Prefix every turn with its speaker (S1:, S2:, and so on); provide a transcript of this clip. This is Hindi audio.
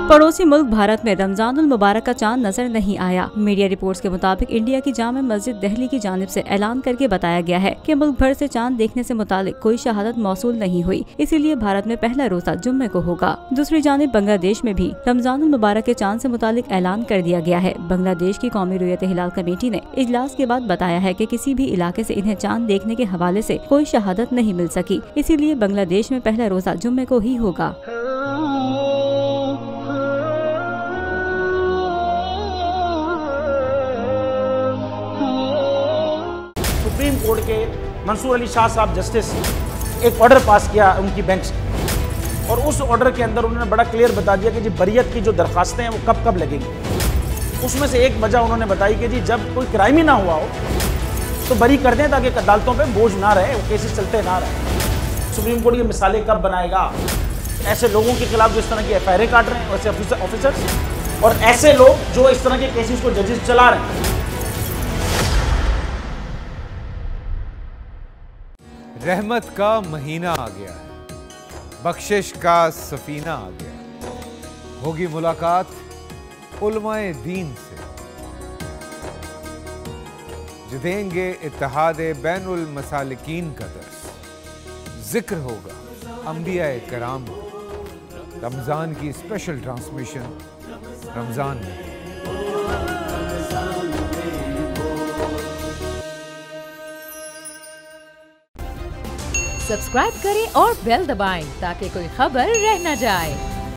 S1: पड़ोसी मुल्क भारत में रमजानुल मुबारक का चांद नजर नहीं आया। मीडिया रिपोर्ट्स के मुताबिक इंडिया की जामे मस्जिद दिल्ली की जानिब से ऐलान करके बताया गया है कि मुल्क भर से चांद देखने से मुतालिक कोई शहादत मौसूल नहीं हुई, इसीलिए भारत में पहला रोजा जुम्मे को होगा। दूसरी जानिब बांग्लादेश में भी रमजानुल मुबारक के चांद से मुतालिक ऐलान कर दिया गया है। बांग्लादेश की कौमी रुयत हिलाल कमेटी ने इजलास के बाद बताया है कि किसी भी इलाके से इन्हें चांद देखने के हवाले से कोई शहादत नहीं मिल सकी, इसीलिए बांग्लादेश में पहला रोजा जुम्मे को ही होगा।
S2: सुप्रीम कोर्ट के मंसूर अली शाह साहब जस्टिस एक ऑर्डर पास किया उनकी बेंच ने, और उस ऑर्डर के अंदर उन्होंने बड़ा क्लियर बता दिया कि जी बरियत की जो दरखास्तें हैं वो कब कब लगेंगी। उसमें से एक वजह उन्होंने बताई कि जी जब कोई क्राइम ही ना हुआ हो तो बरी कर दें ताकि अदालतों पे बोझ ना रहे, वो केसेस चलते ना रहे। सुप्रीम कोर्ट की मिसालें कब बनाएगा? ऐसे लोगों के खिलाफ जो इस तरह की FIR काट रहे हैं, वैसे ऑफिसर्स, और ऐसे लोग जो इस तरह के केसेस को जजेस चला रहे हैं।
S3: रहमत का महीना आ गया है, बख्शिश का सफीना आ गया, होगी मुलाकात उलमाए दीन से, जो देंगे इत्तेहादे बैनुल मसालिकीन का दर्स, जिक्र होगा अंबियाए कराम, रमजान की स्पेशल ट्रांसमिशन रमजान में।
S4: सब्सक्राइब करें और बेल दबाएं ताकि कोई खबर रह न जाए।